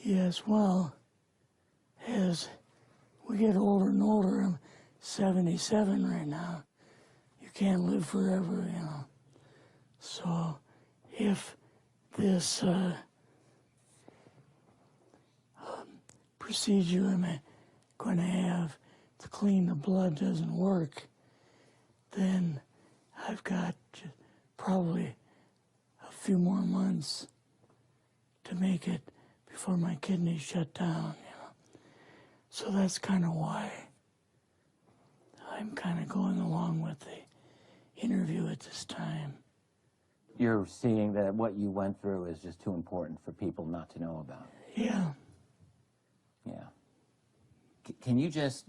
Yes, well, as we get older and older, I'm 77 right now. You can't live forever, you know. So if this procedure I'm going to have to clean the blood doesn't work, then I've got probably a few more months to make it before my kidneys shut down, you know. So that's kind of why I'm kind of going along with the interview at this time. You're seeing that what you went through is just too important for people not to know about. Yeah. Yeah. Can you just,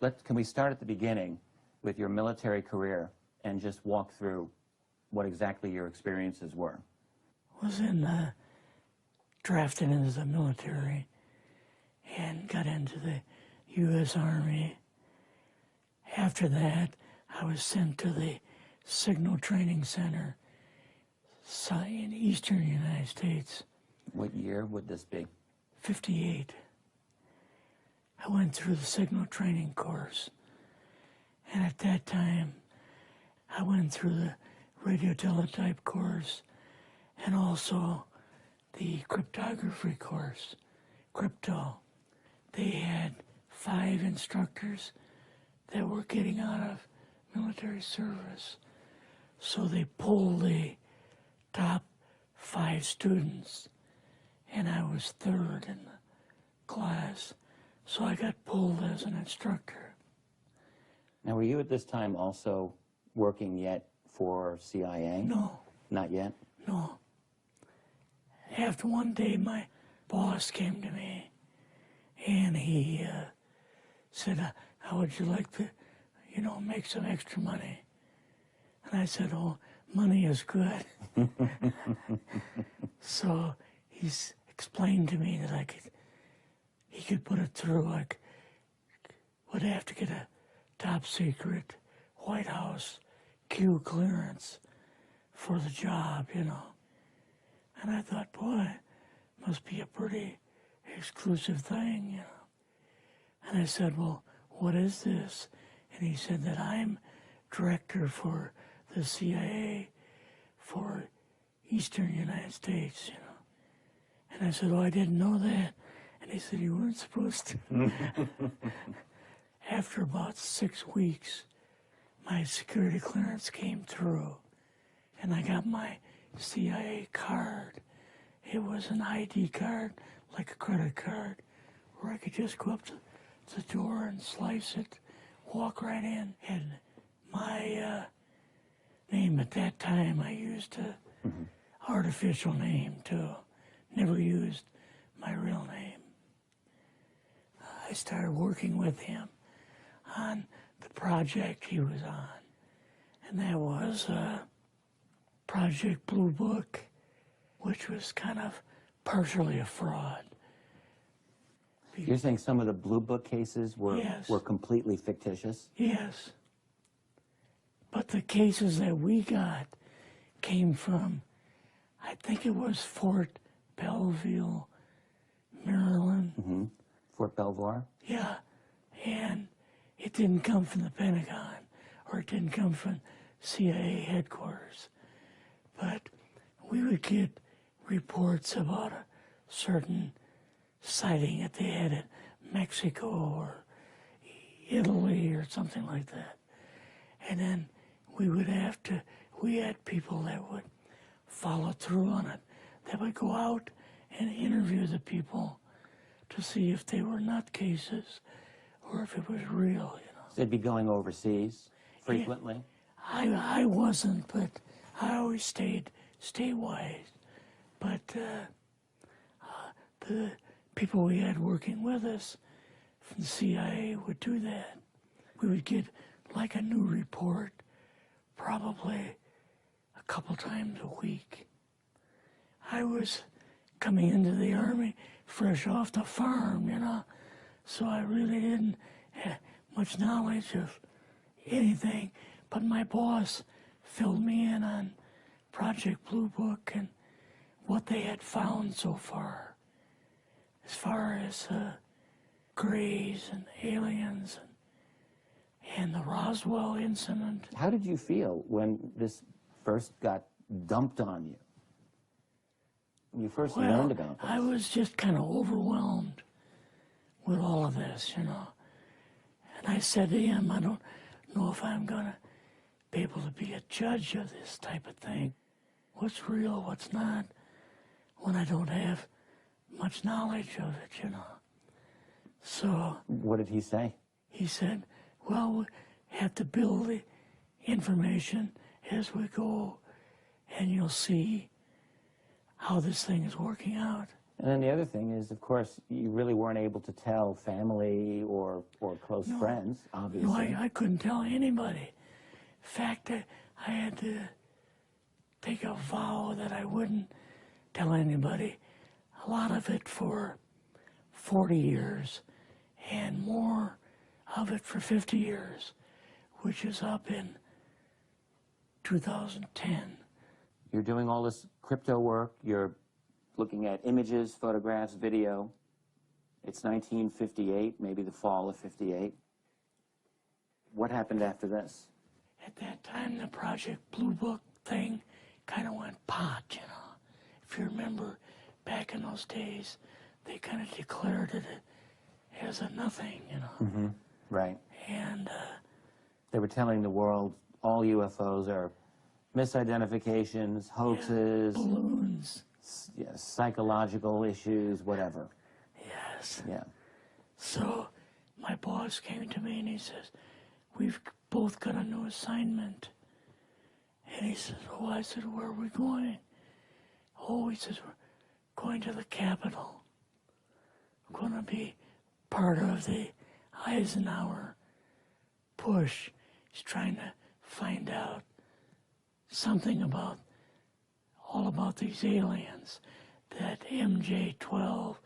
can we start at the beginning with your military career and just walk through what exactly your experiences were? Was drafted into the military and got into the U.S. Army. After that, I was sent to the Signal Training Center in eastern United States. What year would this be? 58. I went through the Signal Training course, and at that time, I went through the radio teletype course and also the cryptography course, crypto. They had 5 instructors that were getting out of military service. So they pulled the top 5 students, and I was 3rd in the class. So I got pulled as an instructor. Now, were you at this time also working yet for CIA? No. Not yet? No. After one day, my boss came to me, and he said, how would you like to, you know, make some extra money? And I said, oh, money is good. So he's explained to me that he could put it through, would have to get a top secret White House Q clearance for the job, you know. And I thought, boy, must be a pretty exclusive thing, you know. And I said, well, what is this? And he said that I'm director for the CIA for Eastern United States, you know. And I said, oh, I didn't know that. And he said, you weren't supposed to. After about 6 weeks, my security clearance came through, and I got my CIA card. It was an ID card, like a credit card, where I could just go up to the door and slice it, walk right in. And my name at that time, I used a artificial name too. Never used my real name. I started working with him on the project he was on, and that was Project Blue Book, which was kind of partially a fraud. You're saying some of the Blue Book cases were, yes, were completely fictitious? Yes. But the cases that we got came from, I think it was Fort Belvoir, Maryland. Fort Belvoir? Yeah. And it didn't come from the Pentagon, or it didn't come from CIA headquarters. But we would get reports about a certain sighting that they had in Mexico or Italy or something like that. And then we would have to, we had people that would follow through on it, that would go out and interview the people to see if they were nutcases or if it was real, you know. So they'd be going overseas frequently? Yeah, I wasn't, but I always stayed statewide. But the people we had working with us from the CIA would do that. We would get like a new report probably a couple times a week. I was coming into the Army fresh off the farm, you know, so I really didn't have much knowledge of anything, but my boss filled me in on Project Blue Book and what they had found so far. as far as Greys and aliens and the Roswell incident. How did you feel when this first got dumped on you? When you first learned about this? I was just kind of overwhelmed with all of this, you know. And I said to him, I don't know if I'm going to be able to be a judge of this type of thing. What's real, what's not, when I don't have much knowledge of it, you know. So... What did he say? He said, well, we have to build the information as we go, and you'll see how this thing is working out. And then the other thing is, of course, you really weren't able to tell family or close friends, obviously. No, I couldn't tell anybody. In fact, I had to take a vow that I wouldn't tell anybody. A lot of it for 40 years, and more of it for 50 years, which is up in 2010. You're doing all this crypto work, you're looking at images, photographs, video. It's 1958, maybe the fall of 58. What happened after this? At that time, the Project Blue Book thing kind of went pot, you know. If you remember, back in those days, they kind of declared it as a nothing, you know. Mm-hmm. Right. And they were telling the world all UFOs are misidentifications, hoaxes, balloons, psychological issues, whatever. Yes. Yeah. So my boss came to me and he says, we've both got a new assignment. And he says, oh, I said, where are we going? Oh, he says, we're going to the Capitol. We're going to be part of the Eisenhower push. He's trying to find out something about, all about these aliens that MJ-12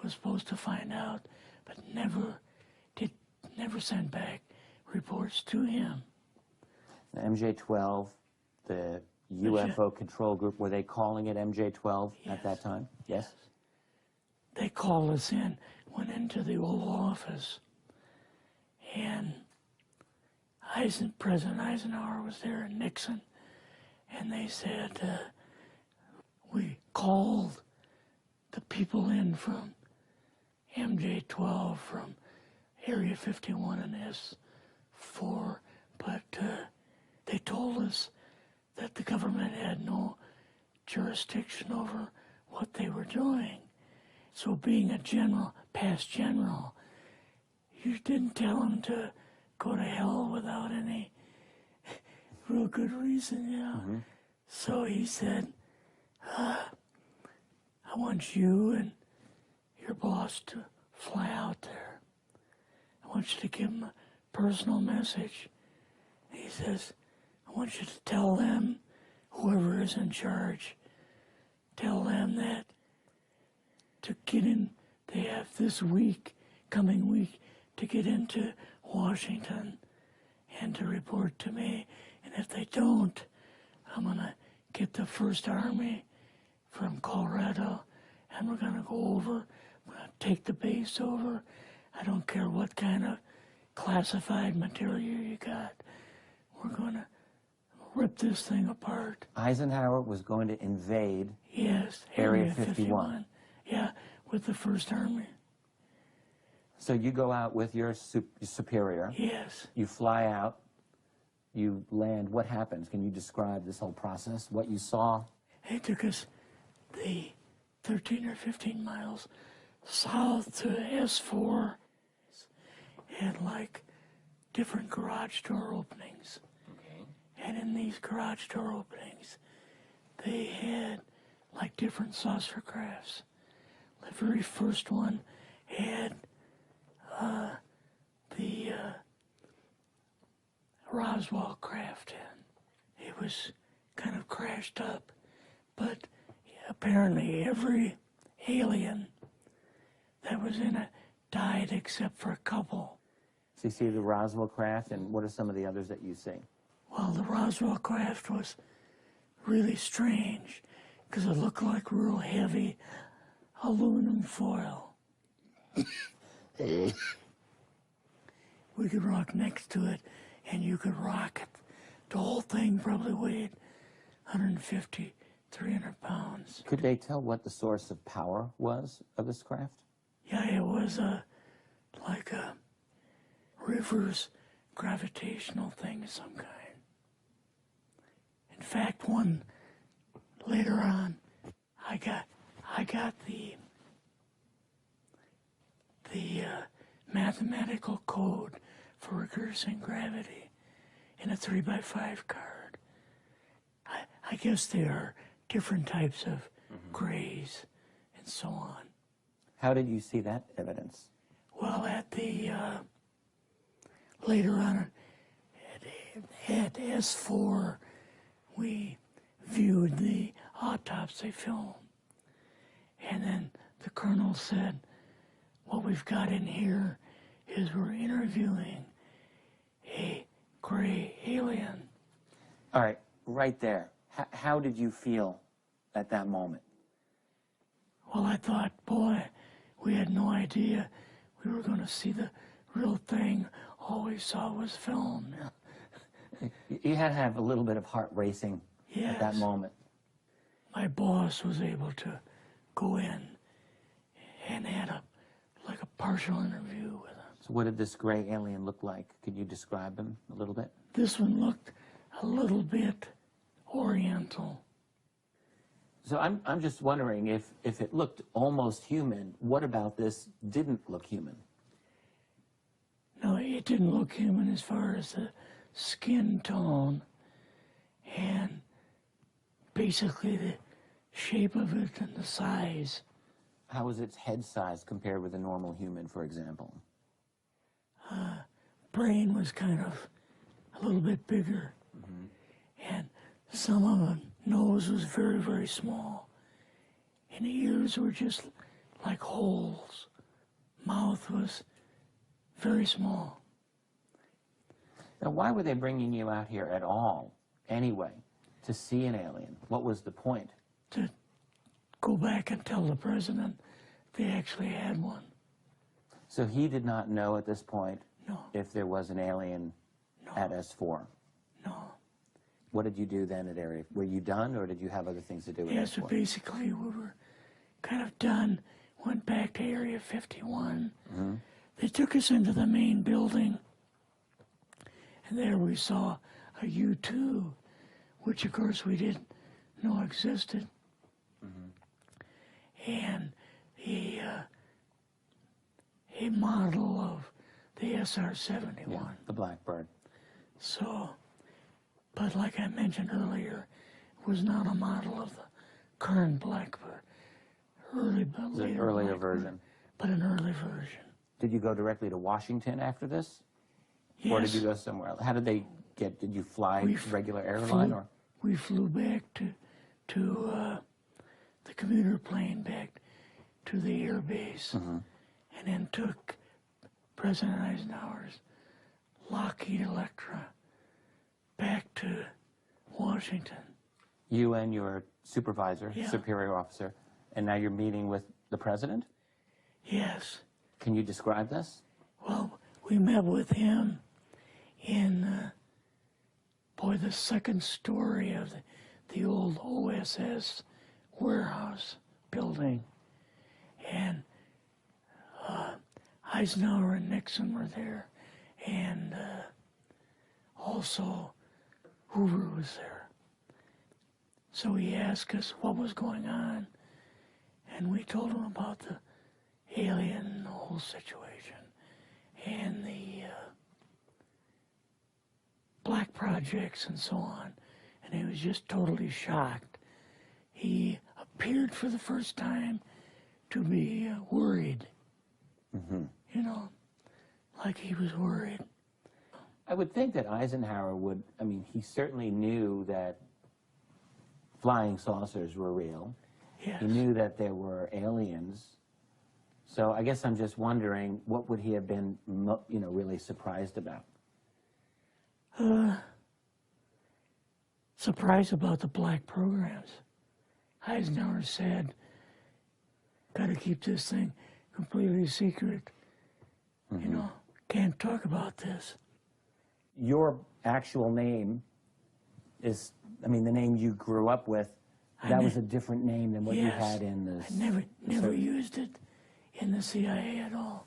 was supposed to find out, but never sent back reports to him. The MJ-12, the UFO control group, were they calling it MJ-12 at that time? Yes. They called us in, went into the Oval Office, and President Eisenhower was there and Nixon, and they said, we called the people in from MJ-12 from Area 51 and S4, but they told us that the government had no jurisdiction over what they were doing. So being a general, past general, you didn't tell them to go to hell without any real good reason, you know. Mm-hmm. So he said, I want you and your boss to fly out there. I want you to give them a personal message. He says, I want you to tell them, whoever is in charge, tell them that to get in, they have this week, coming week, to get into Washington and to report to me. And if they don't, I'm going to get the First Army from Colorado, and we're going to go over, we're going to take the base over. I don't care what kind of classified material you got. We're going to rip this thing apart. Eisenhower was going to invade Area 51. Yeah, with the First Army. So you go out with your superior. Yes. You fly out. You land. What happens? Can you describe this whole process? What you saw? It took us the 13 or 15 miles south to S4 and like different garage door openings. Okay. And in these garage door openings, they had like different saucer crafts. The very first one had the Roswell craft in. It was kind of crashed up, but apparently every alien that was in it died except for a couple. So you see the Roswell craft, and what are some of the others that you see? Well, the Roswell craft was really strange because it looked like real heavy aluminum foil. We could rock next to it, and you could rock it. The whole thing probably weighed 150, 300 pounds. Could they tell what the source of power was of this craft? Yeah, it was like a reverse gravitational thing of some kind. In fact, one later on, I got the mathematical code for reversing gravity in a 3x5 card. I guess there are different types of grays and so on. How did you see that evidence? Well, at the later on at S4, we viewed the autopsy film, and then the colonel said, "What we've got in here is we're interviewing a gray alien." All right, right there. How did you feel at that moment? Well, I thought, boy, we had no idea we were going to see the real thing. All we saw was film. You had to have a little bit of heart racing at that Yes. moment. My boss was able to go in and had a partial interview with him. So what did this gray alien look like? Could you describe him a little bit? This one looked a little bit oriental. So I'm just wondering if it looked almost human, what about this didn't look human? No, it didn't look human as far as the skin tone and basically the shape of it and the size. How was its head size compared with a normal human, for example? Brain was kind of a little bit bigger. And some of the nose was very, very small. And the ears were just like holes. Mouth was very small. Now, why were they bringing you out here at all, anyway, to see an alien? What was the point? To go back and tell the president they actually had one. So he did not know at this point No, if there was an alien at S4. no. What did you do then at Area? Were you done, or did you have other things to do with Yeah, so S4? basically we were kind of done. Went back to Area 51. They took us into the main building, and there we saw a U-2, which of course we didn't know existed, and a model of the SR-71. Yeah, the Blackbird. So, but like I mentioned earlier, it was not a model of the current Blackbird, It was an earlier version. but an early version. Did you go directly to Washington after this? Yes. Or did you go somewhere else? How did they get, did you fly regular airline or? We flew back to the commuter plane back to the air base, and then took President Eisenhower's Lockheed Electra back to Washington. You and your supervisor, Yeah. superior officer, and now you're meeting with the president? Yes. Can you describe this? Well, we met with him in, the second story of the old OSS warehouse building. And Eisenhower and Nixon were there, and also Hoover was there. So he asked us what was going on, and we told him about the alien, the whole situation, and the black projects and so on. And he was just totally shocked. He appeared for the first time to be worried. You know, like he was worried. I would think that Eisenhower would, I mean, he certainly knew that flying saucers were real. Yes. He knew that there were aliens. So I guess I'm just wondering, what would he have been, really surprised about? Surprised about the black programs. Eisenhower said, got to keep this thing completely secret. You know, can't talk about this. Your actual name is, I mean, the name you grew up with, that was a different name than what you had in the... I never used it in the CIA at all.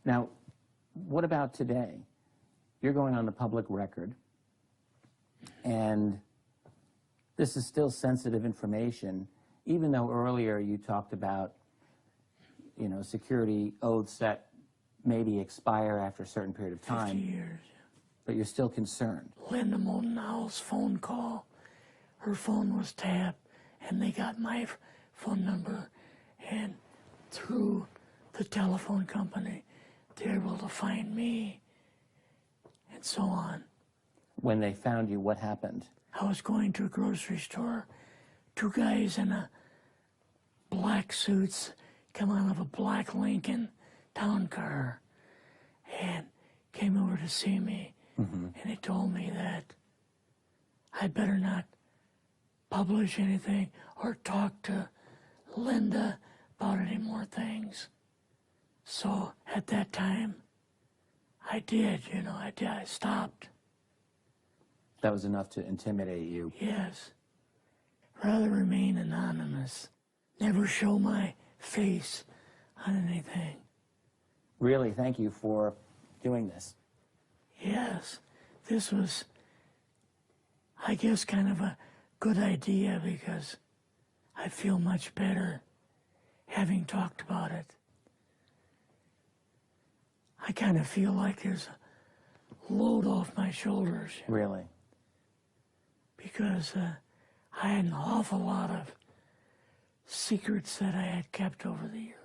Now, what about today? You're going on the public record, and this is still sensitive information, even though earlier you talked about, you know, security oaths that maybe expire after a certain period of time. 50 years. But you're still concerned. Linda Moldenhauer's phone call, her phone was tapped, and they got my phone number, and through the telephone company, they were able to find me, and so on. When they found you, what happened? I was going to a grocery store. Two guys in a black suits come out of a black Lincoln town car and came over to see me. And they told me that I'd better not publish anything or talk to Linda about any more things. So at that time, I did, you know, I stopped. That was enough to intimidate you. Yes. Rather remain anonymous. Never show my face on anything. Really, thank you for doing this. Yes, this was, I guess, kind of a good idea because I feel much better having talked about it. I kind of feel like there's a load off my shoulders. Really? Because I had an awful lot of secrets that I had kept over the years.